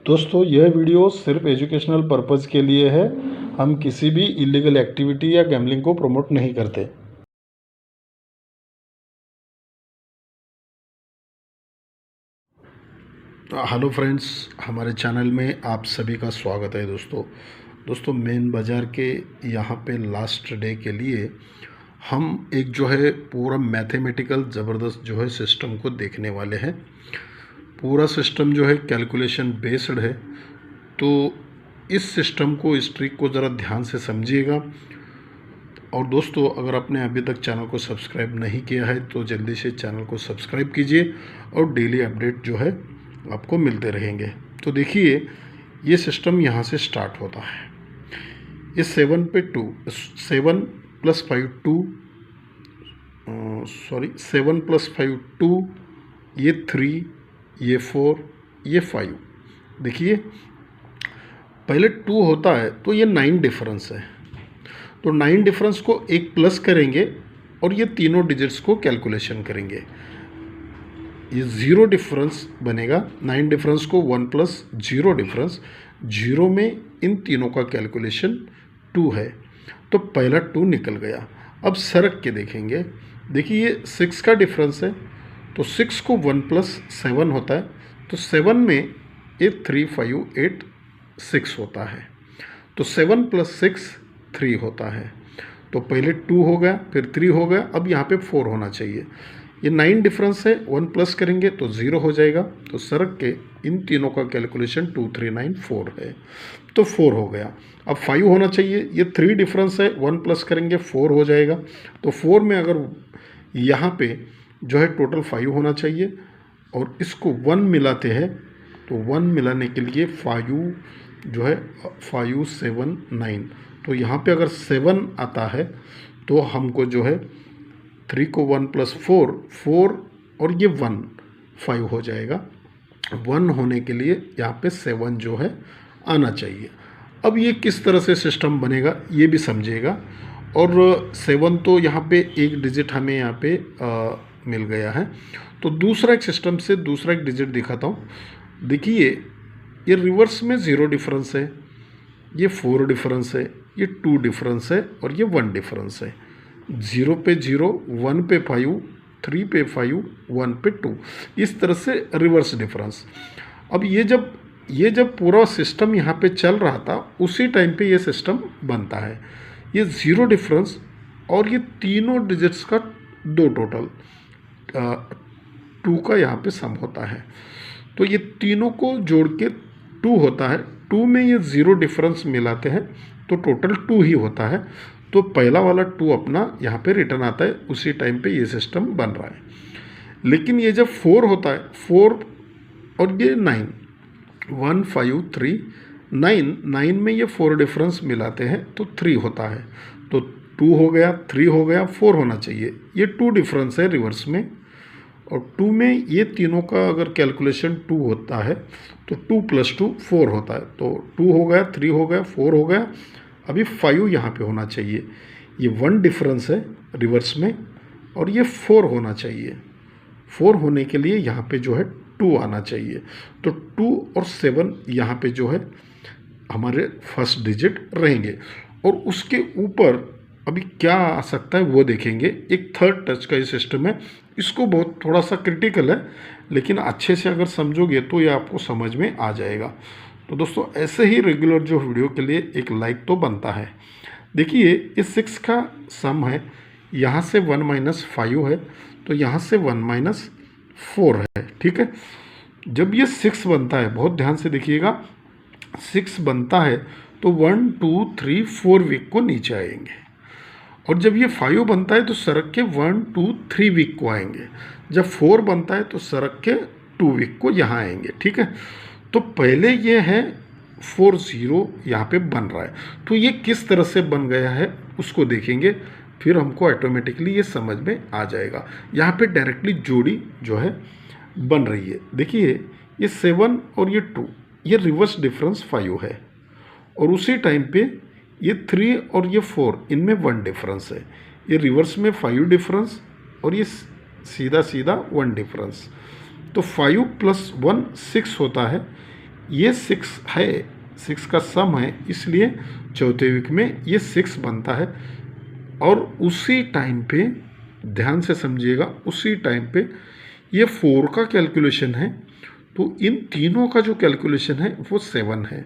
दोस्तों यह वीडियो सिर्फ एजुकेशनल पर्पज़ के लिए है। हम किसी भी इलीगल एक्टिविटी या गैम्बलिंग को प्रमोट नहीं करते। हेलो फ्रेंड्स, हमारे चैनल में आप सभी का स्वागत है। दोस्तों मेन बाज़ार के यहाँ पे लास्ट डे के लिए हम एक जो है पूरा मैथमेटिकल ज़बरदस्त जो है सिस्टम को देखने वाले हैं। पूरा सिस्टम जो है कैलकुलेशन बेस्ड है, तो इस सिस्टम को, इस ट्रिक को ज़रा ध्यान से समझिएगा। और दोस्तों, अगर आपने अभी तक चैनल को सब्सक्राइब नहीं किया है तो जल्दी से चैनल को सब्सक्राइब कीजिए और डेली अपडेट जो है आपको मिलते रहेंगे। तो देखिए, ये सिस्टम यहाँ से स्टार्ट होता है। ये 7 पे 2, 7 + 5 2, 7 + 5 2, ये 3, ये 4, ये 5। देखिए, पहले 2 होता है तो ये 9 डिफरेंस है, तो 9 डिफरेंस को एक प्लस करेंगे और ये तीनों डिजिट्स को कैलकुलेशन करेंगे। ये 0 डिफरेंस बनेगा। 9 डिफरेंस को 1 + 0 डिफरेंस, 0 में इन तीनों का कैलकुलेशन 2 है, तो पहला 2 निकल गया। अब सरक के देखेंगे। देखिए, ये 6 का डिफरेंस है, तो 6 को 1 + 7 होता है, तो 7 में 8 3 5 8 6 होता है, तो 7 + 6 3 होता है। तो पहले 2 हो गया, फिर 3 हो गया, अब यहाँ पे 4 होना चाहिए। ये 9 डिफरेंस है, 1 प्लस करेंगे तो 0 हो जाएगा। तो सरक के इन तीनों का कैलकुलेशन 2 3 9 4 है, तो 4 हो गया। अब 5 होना चाहिए। ये 3 डिफरेंस है, 1 प्लस करेंगे 4 हो जाएगा। तो 4 में अगर यहाँ पे जो है टोटल 5 होना चाहिए, और इसको 1 मिलाते हैं, तो 1 मिलाने के लिए 5 जो है 5 7 9, तो यहाँ पे अगर 7 आता है तो हमको जो है 3 को 1 + 4 4 और ये 1 5 हो जाएगा। 1 होने के लिए यहाँ पे 7 जो है आना चाहिए। अब ये किस तरह से सिस्टम बनेगा ये भी समझिएगा। और 7 तो यहाँ पे एक डिजिट हमें यहाँ पे मिल गया है, तो दूसरा एक सिस्टम से दूसरा एक डिजिट दिखाता हूँ। देखिए, ये रिवर्स में 0 डिफरेंस है, ये 4 डिफरेंस है, ये 2 डिफरेंस है और ये 1 डिफरेंस है। 0 पे 0, 1 पे 5, 3 पे 5, 1 पे 2, इस तरह से रिवर्स डिफरेंस। अब ये जब पूरा सिस्टम यहाँ पे चल रहा था, उसी टाइम पे ये सिस्टम बनता है। ये 0 डिफरेंस और ये तीनों डिजिट्स का 2 टोटल 2 का यहाँ पे सम होता है, तो ये तीनों को जोड़ के 2 होता है। 2 में ये 0 डिफरेंस मिलाते हैं तो टोटल 2 ही होता है। तो पहला वाला 2 अपना यहाँ पे रिटर्न आता है, उसी टाइम पे ये सिस्टम बन रहा है। लेकिन ये जब 4 होता है, 4 और ये 9, 1 5 3 9, 9 में ये 4 डिफरेंस मिलाते हैं तो 3 होता है। तो 2 हो गया, 3 हो गया, 4 होना चाहिए। ये 2 डिफरेंस है रिवर्स में, और 2 में ये तीनों का अगर कैलकुलेशन 2 होता है तो 2 + 2 4 होता है। तो 2 हो गया, 3 हो गया, 4 हो गया। अभी 5 यहाँ पे होना चाहिए। ये 1 डिफरेंस है रिवर्स में, और ये 4 होना चाहिए। 4 होने के लिए यहाँ पे जो है 2 आना चाहिए। तो 2 और 7 यहाँ पे जो है हमारे फर्स्ट डिजिट रहेंगे। और उसके ऊपर अभी क्या आ सकता है वो देखेंगे। एक थर्ड टच का ये सिस्टम है, इसको बहुत थोड़ा सा क्रिटिकल है, लेकिन अच्छे से अगर समझोगे तो ये आपको समझ में आ जाएगा। तो दोस्तों, ऐसे ही रेगुलर जो वीडियो के लिए एक लाइक तो बनता है। देखिए, इस 6 का सम है, यहाँ से 1 - 5 है, तो यहाँ से 1 - 4 है। ठीक है, जब ये 6 बनता है, बहुत ध्यान से देखिएगा, 6 बनता है तो 1 2 3 4 वीक को नीचे आएंगे, और जब ये 5 बनता है तो सरक के 1 2 3 वीक को आएंगे। जब 4 बनता है तो सरक के 2 वीक को यहाँ आएंगे। ठीक है, तो पहले ये है 4 0 यहाँ पे बन रहा है, तो ये किस तरह से बन गया है उसको देखेंगे, फिर हमको ऑटोमेटिकली ये समझ में आ जाएगा। यहाँ पे डायरेक्टली जोड़ी जो है बन रही है। देखिए, ये 7 और ये 2, ये रिवर्स डिफरेंस 5 है, और उसी टाइम पे ये 3 और ये 4, इनमें 1 डिफरेंस है। ये रिवर्स में 5 डिफरेंस और ये सीधा सीधा 1 डिफरेंस। तो 5 + 1 6 होता है, ये 6 है, 6 का सम है, इसलिए चौथे वीक में ये 6 बनता है। और उसी टाइम पे ध्यान से समझिएगा, उसी टाइम पे ये 4 का कैलकुलेशन है, तो इन तीनों का जो कैलकुलेशन है वो 7 है।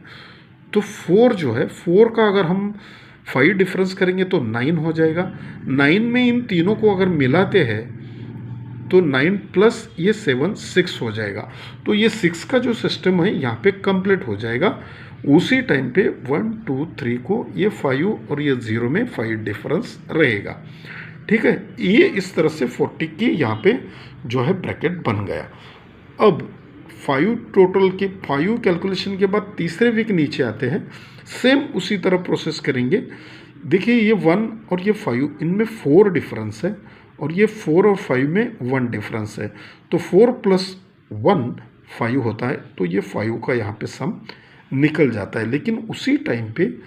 तो 4 जो है, 4 का अगर हम 5 डिफरेंस करेंगे तो 9 हो जाएगा। 9 में इन तीनों को अगर मिलाते हैं तो 9 प्लस ये 7 6 हो जाएगा। तो ये 6 का जो सिस्टम है यहाँ पे कंप्लीट हो जाएगा। उसी टाइम पे 1 2 3 को ये 5 और ये 0 में 5 डिफरेंस रहेगा। ठीक है, ये इस तरह से 40 की यहाँ पे जो है ब्रैकेट बन गया। अब 5 टोटल के 5 कैलकुलेशन के बाद तीसरे वीक नीचे आते हैं, सेम उसी तरह प्रोसेस करेंगे। देखिए ये 1 और ये 5, इनमें 4 डिफरेंस है और ये 4 और 5 में 1 डिफरेंस है। तो 4 प्लस 1 5 होता है, तो ये 5 का यहाँ पे सम निकल जाता है। लेकिन उसी टाइम पे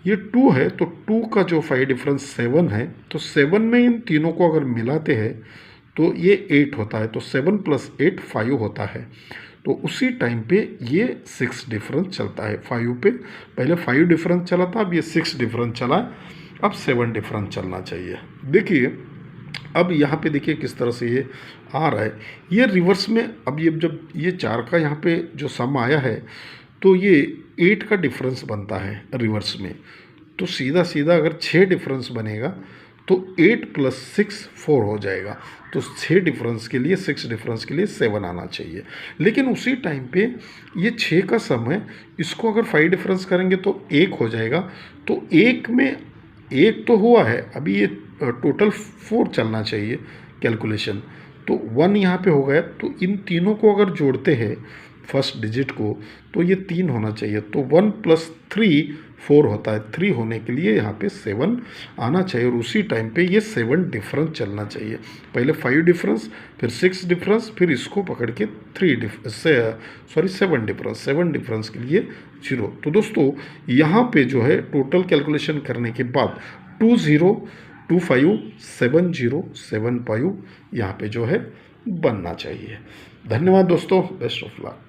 ये 2 है, तो 2 का जो 5 डिफरेंस 7 है, तो 7 में इन तीनों को अगर मिलाते हैं तो ये 8 होता है। तो 7 प्लस 8 5 होता है। तो उसी टाइम पे ये 6 डिफरेंस चलता है 5 पे। पहले 5 डिफरेंस चला था, अब ये 6 डिफरेंस चला, अब 7 डिफरेंस चलना चाहिए। देखिए अब यहाँ पे देखिए किस तरह से ये आ रहा है, ये रिवर्स में। अब ये जब ये 4 का यहाँ पे जो सम आया है, तो ये 8 का डिफरेंस बनता है रिवर्स में। तो सीधा सीधा अगर 6 डिफरेंस बनेगा तो 8 प्लस 6 4 हो जाएगा। तो 6 डिफरेंस के लिए, 6 डिफरेंस के लिए 7 आना चाहिए। लेकिन उसी टाइम पे ये 6 का सम है, इसको अगर 5 डिफरेंस करेंगे तो 1 हो जाएगा। तो 1 में 1 तो हुआ है, अभी ये टोटल 4 चलना चाहिए कैलकुलेशन। तो 1 यहाँ पे हो गया। तो इन तीनों को अगर जोड़ते हैं फर्स्ट डिजिट को, तो ये 3 होना चाहिए। तो 1 प्लस 3 4 होता है। 3 होने के लिए यहाँ पे 7 आना चाहिए। और उसी टाइम पे ये 7 डिफरेंस चलना चाहिए। पहले 5 डिफरेंस, फिर 6 डिफरेंस, फिर इसको पकड़ के 7 डिफरेंस, 7 डिफरेंस के लिए 0। तो दोस्तों यहाँ पे जो है टोटल कैलकुलेशन करने के बाद 20257075 यहाँ पे जो है बनना चाहिए। धन्यवाद दोस्तों, बेस्ट ऑफ लक।